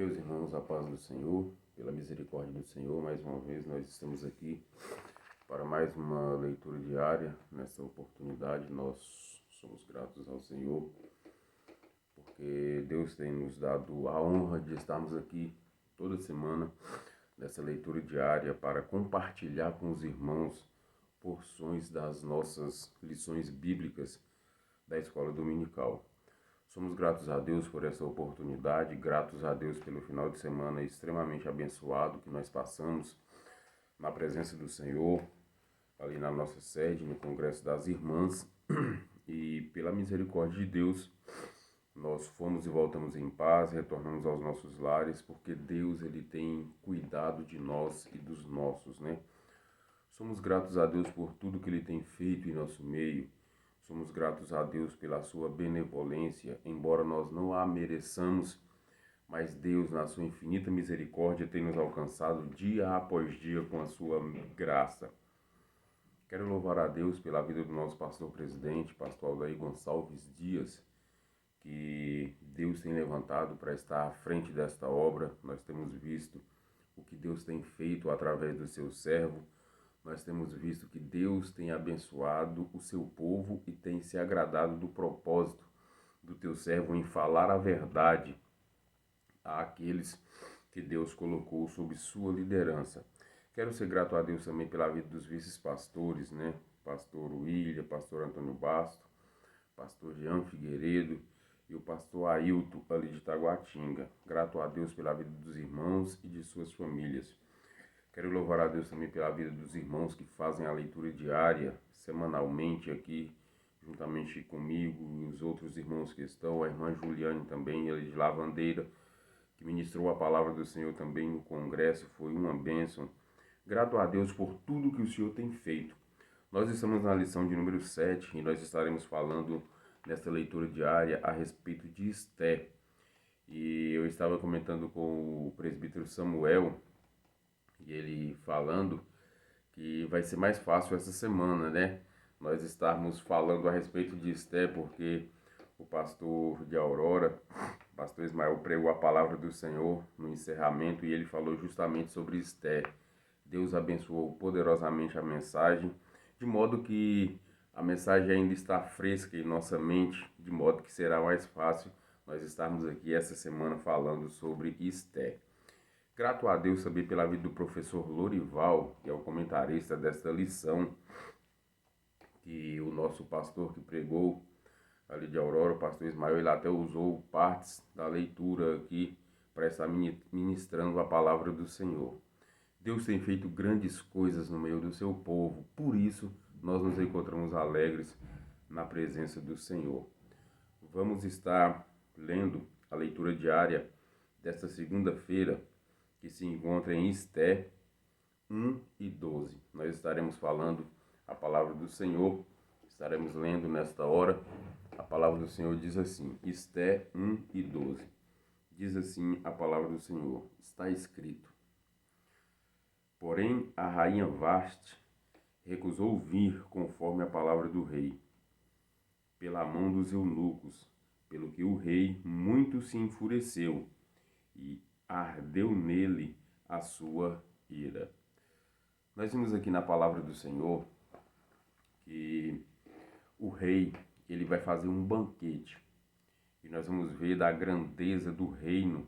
Meus irmãos, a paz do Senhor, pela misericórdia do Senhor, mais uma vez nós estamos aqui para mais uma leitura diária. Nessa oportunidade nós somos gratos ao Senhor, porque Deus tem nos dado a honra de estarmos aqui toda semana nessa leitura diária para compartilhar com os irmãos porções das nossas lições bíblicas da escola dominical. Somos gratos a Deus por essa oportunidade, gratos a Deus pelo final de semana extremamente abençoado que nós passamos na presença do Senhor, ali na nossa sede, no Congresso das Irmãs, e pela misericórdia de Deus, nós fomos e voltamos em paz, retornamos aos nossos lares, porque Deus ele tem cuidado de nós e dos nossos, né? Somos gratos a Deus por tudo que Ele tem feito em nosso meio. Somos gratos a Deus pela sua benevolência, embora nós não a mereçamos, mas Deus, na sua infinita misericórdia, tem nos alcançado dia após dia com a sua graça. Quero louvar a Deus pela vida do nosso pastor presidente, pastor Aldair Gonçalves Dias, que Deus tem levantado para estar à frente desta obra. Nós temos visto o que Deus tem feito através do seu servo. Nós temos visto que Deus tem abençoado o seu povo e tem se agradado do propósito do teu servo em falar a verdade àqueles que Deus colocou sob sua liderança. Quero ser grato a Deus também pela vida dos vices-pastores, né? Pastor William, pastor Antônio Basto, pastor Jean Figueiredo e o pastor Ailton, ali de Taguatinga. Grato a Deus pela vida dos irmãos e de suas famílias. Quero louvar a Deus também pela vida dos irmãos que fazem a leitura diária, semanalmente aqui, juntamente comigo e os outros irmãos que estão, a irmã Juliane também, ele de Lavandeira, que ministrou a palavra do Senhor também no congresso, foi uma bênção. Grato a Deus por tudo que o Senhor tem feito. Nós estamos na lição de número 7 e nós estaremos falando nesta leitura diária a respeito de Esté. E eu estava comentando com o presbítero Samuel, e ele falando que vai ser mais fácil essa semana, né? Nós estarmos falando a respeito de Esté, porque o pastor de Aurora, o pastor Ismael, pregou a palavra do Senhor no encerramento e ele falou justamente sobre Esté. Deus abençoou poderosamente a mensagem, de modo que a mensagem ainda está fresca em nossa mente, de modo que será mais fácil nós estarmos aqui essa semana falando sobre Esté. Grato a Deus também pela vida do professor Lorival, que é o comentarista desta lição, que o nosso pastor que pregou ali de Aurora, o pastor Ismael, ele até usou partes da leitura aqui para estar ministrando a palavra do Senhor. Deus tem feito grandes coisas no meio do seu povo, por isso nós nos encontramos alegres na presença do Senhor. Vamos estar lendo a leitura diária desta segunda-feira, que se encontra em Esté 1 e 12. Nós estaremos falando a palavra do Senhor, estaremos lendo nesta hora. A palavra do Senhor diz assim, Esté 1 e 12. Diz assim a palavra do Senhor, está escrito: Porém a rainha Vaste recusou vir conforme a palavra do rei, pela mão dos eunucos, pelo que o rei muito se enfureceu e ardeu nele a sua ira. Nós vimos aqui na palavra do Senhor que o rei ele vai fazer um banquete e nós vamos ver da grandeza do reino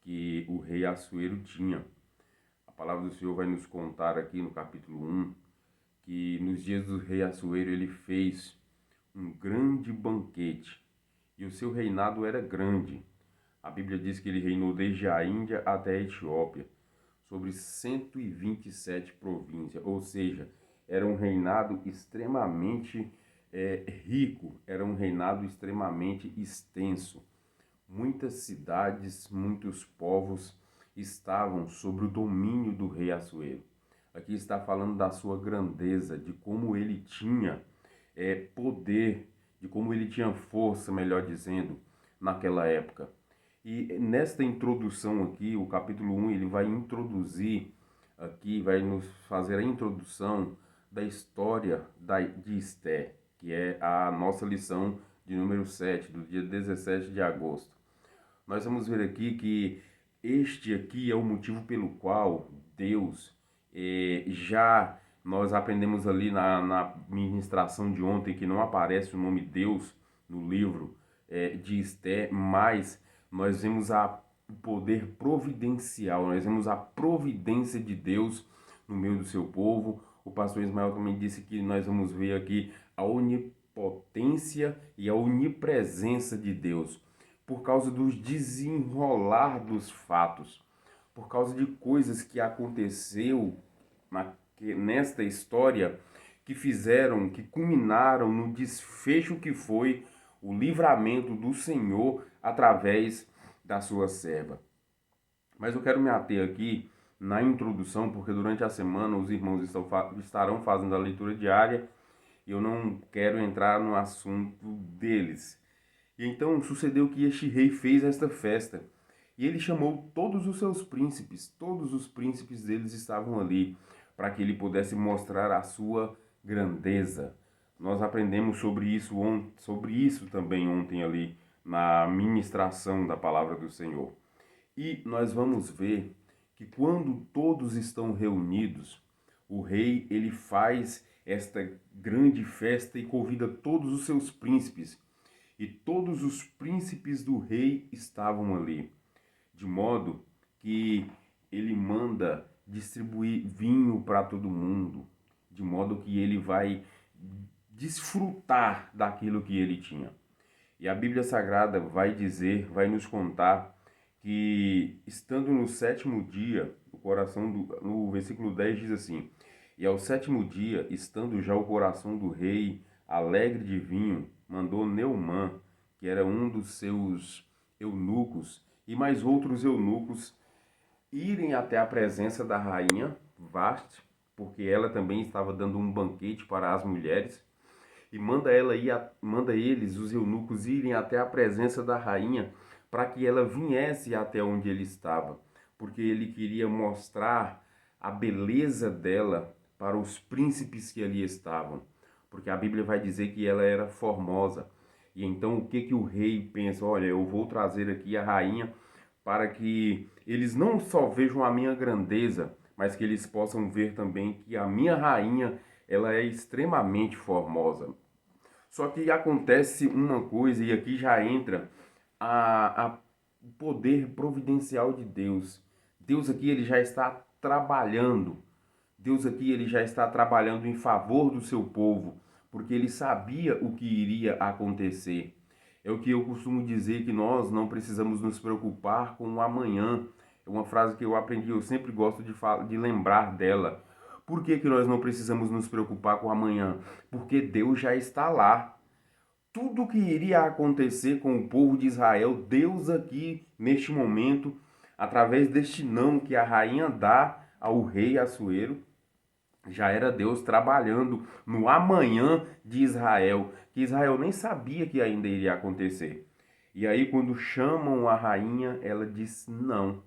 que o rei Assuero tinha. A palavra do Senhor vai nos contar aqui no capítulo 1 que nos dias do rei Assuero ele fez um grande banquete e o seu reinado era grande. A Bíblia diz que ele reinou desde a Índia até a Etiópia, sobre 127 províncias, ou seja, era um reinado extremamente rico, era um reinado extremamente extenso. Muitas cidades, muitos povos estavam sob o domínio do rei Assuero. Aqui está falando da sua grandeza, de como ele tinha poder, de como ele tinha força, melhor dizendo, naquela época. E nesta introdução aqui, o capítulo 1, ele vai introduzir aqui, vai nos fazer a introdução da história de Esté, que é a nossa lição de número 7, do dia 17 de agosto. Nós vamos ver aqui que este aqui é o motivo pelo qual Deus já nós aprendemos ali na ministração de ontem que não aparece o nome Deus no livro de Esté, mas nós vemos o poder providencial, nós vemos a providência de Deus no meio do seu povo. O pastor Ismael também disse que nós vamos ver aqui a onipotência e a onipresença de Deus, por causa dos desenrolar dos fatos, por causa de coisas que aconteceu nesta história que fizeram, que culminaram no desfecho que foi o livramento do Senhor através da sua serva. Mas eu quero me ater aqui na introdução, porque durante a semana os irmãos estarão fazendo a leitura diária e eu não quero entrar no assunto deles. E então sucedeu que este rei fez esta festa, e ele chamou todos os seus príncipes, todos os príncipes deles estavam ali, para que ele pudesse mostrar a sua grandeza. Nós aprendemos sobre isso também ontem ali, na ministração da palavra do Senhor. E nós vamos ver que quando todos estão reunidos, o rei ele faz esta grande festa e convida todos os seus príncipes. E todos os príncipes do rei estavam ali, de modo que ele manda distribuir vinho para todo mundo, de modo que ele vai desfrutar daquilo que ele tinha. E a Bíblia Sagrada vai dizer, vai nos contar que estando no sétimo dia, no versículo 10 diz assim: e ao sétimo dia, estando já o coração do rei alegre de vinho, mandou Neumã, que era um dos seus eunucos, e mais outros eunucos, irem até a presença da rainha Vaste, porque ela também estava dando um banquete para as mulheres, e manda eles, os eunucos, irem até a presença da rainha, para que ela viesse até onde ele estava, porque ele queria mostrar a beleza dela para os príncipes que ali estavam, porque a Bíblia vai dizer que ela era formosa. E então o que o rei pensa? Olha, eu vou trazer aqui a rainha para que eles não só vejam a minha grandeza, mas que eles possam ver também que a minha rainha ela é extremamente formosa. Só que acontece uma coisa, e aqui já entra o poder providencial de Deus. Deus aqui ele já está trabalhando. Deus aqui ele já está trabalhando em favor do seu povo, porque ele sabia o que iria acontecer. É o que eu costumo dizer, que nós não precisamos nos preocupar com o amanhã. É uma frase que eu aprendi, eu sempre gosto de lembrar dela. Por que nós não precisamos nos preocupar com o amanhã? Porque Deus já está lá. Tudo que iria acontecer com o povo de Israel, Deus aqui, neste momento, através deste não que a rainha dá ao rei Assuero, já era Deus trabalhando no amanhã de Israel, que Israel nem sabia que ainda iria acontecer. E aí quando chamam a rainha, ela disse não,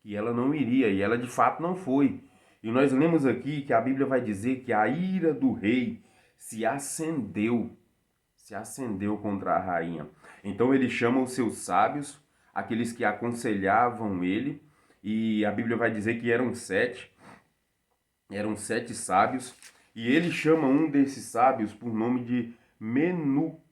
que ela não iria, e ela de fato não foi. E nós lemos aqui que a Bíblia vai dizer que a ira do rei se acendeu contra a rainha. Então ele chama os seus sábios, aqueles que aconselhavam ele, e a Bíblia vai dizer que eram sete sábios, e ele chama um desses sábios por nome de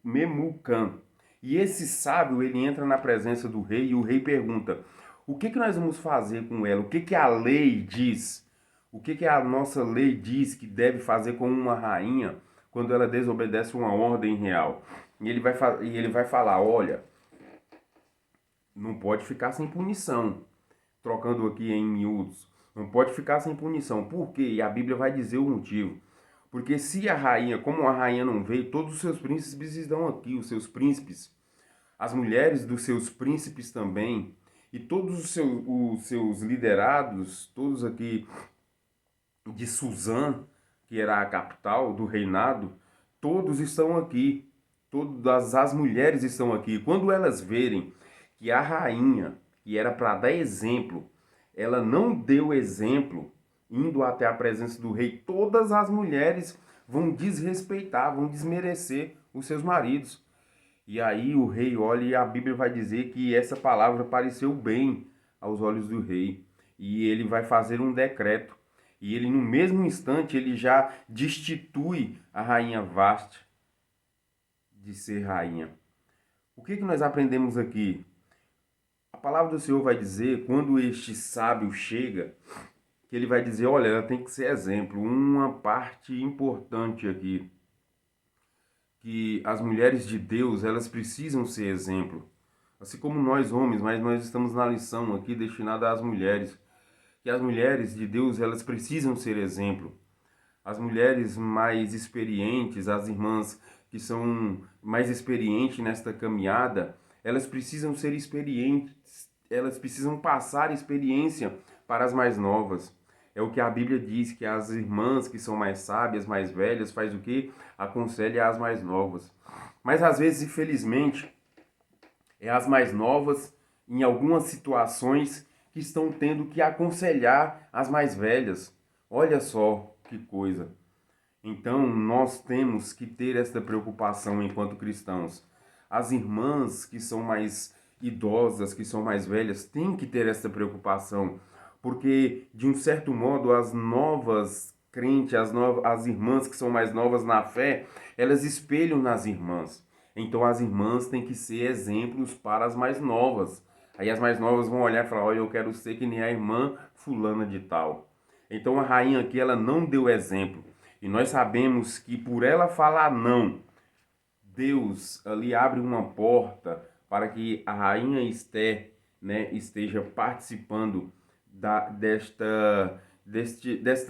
Memucan. E esse sábio, ele entra na presença do rei, e o rei pergunta: o que nós vamos fazer com ela? O que a lei diz? O que a nossa lei diz que deve fazer com uma rainha quando ela desobedece uma ordem real? E ele vai falar: olha, não pode ficar sem punição. Trocando aqui em miúdos, não pode ficar sem punição. Por quê? E a Bíblia vai dizer o motivo. Porque se a rainha, como a rainha não veio, todos os seus príncipes estão aqui, os seus príncipes, as mulheres dos seus príncipes também, e todos os seus liderados, todos aqui de Suzã, que era a capital do reinado, todos estão aqui, todas as mulheres estão aqui. Quando elas verem que a rainha, que era para dar exemplo, ela não deu exemplo, indo até a presença do rei, todas as mulheres vão desrespeitar, vão desmerecer os seus maridos. E aí o rei olha, e a Bíblia vai dizer que essa palavra pareceu bem aos olhos do rei. E ele vai fazer um decreto. E ele, no mesmo instante, ele já destitui a rainha Vasti de ser rainha. O que nós aprendemos aqui? A palavra do Senhor vai dizer, quando este sábio chega, que ele vai dizer, olha, ela tem que ser exemplo. Uma parte importante aqui, que as mulheres de Deus, elas precisam ser exemplo. Assim como nós homens, mas nós estamos na lição aqui destinada às mulheres. Que as mulheres de Deus, elas precisam ser exemplo. As mulheres mais experientes, as irmãs que são mais experientes nesta caminhada, elas precisam ser experientes, elas precisam passar experiência para as mais novas. É o que a Bíblia diz, que as irmãs que são mais sábias, mais velhas, faz o quê? Aconselha as mais novas. Mas às vezes, infelizmente, é as mais novas, em algumas situações, que estão tendo que aconselhar as mais velhas. Olha só que coisa. Então, nós temos que ter esta preocupação enquanto cristãos. As irmãs que são mais idosas, que são mais velhas, têm que ter esta preocupação, porque, de um certo modo, as novas crentes, as irmãs que são mais novas na fé, elas espelham nas irmãs. Então, as irmãs têm que ser exemplos para as mais novas. Aí as mais novas vão olhar e falar, olha, eu quero ser que nem a irmã fulana de tal. Então, a rainha aqui, ela não deu exemplo. E nós sabemos que por ela falar não, Deus ali abre uma porta para que a rainha Esther, né, esteja participando desta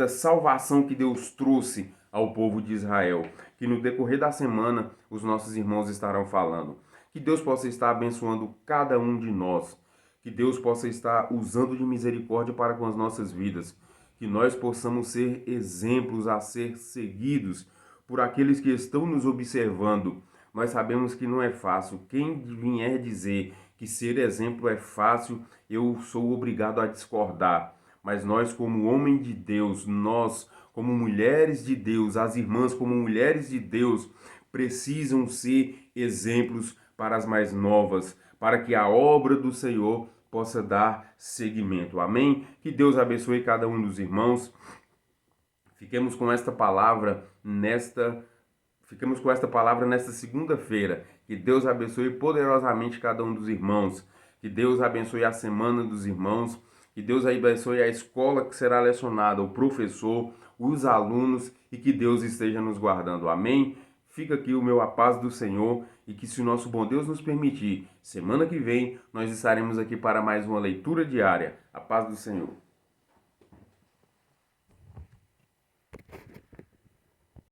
salvação que Deus trouxe ao povo de Israel. Que no decorrer da semana os nossos irmãos estarão falando. Que Deus possa estar abençoando cada um de nós. Que Deus possa estar usando de misericórdia para com as nossas vidas. Que nós possamos ser exemplos a ser seguidos por aqueles que estão nos observando. Nós sabemos que não é fácil. Quem vier dizer que ser exemplo é fácil, eu sou obrigado a discordar. Mas nós, como homem de Deus, nós, como mulheres de Deus, as irmãs, como mulheres de Deus, precisam ser exemplos para as mais novas, para que a obra do Senhor possa dar seguimento. Amém? Que Deus abençoe cada um dos irmãos. Fiquemos com esta palavra nesta segunda-feira. Que Deus abençoe poderosamente cada um dos irmãos. Que Deus abençoe a semana dos irmãos. Que Deus abençoe a escola que será lecionada, o professor, os alunos e que Deus esteja nos guardando. Amém? Fica aqui o meu a paz do Senhor e que, se o nosso bom Deus nos permitir, semana que vem nós estaremos aqui para mais uma leitura diária. A paz do Senhor.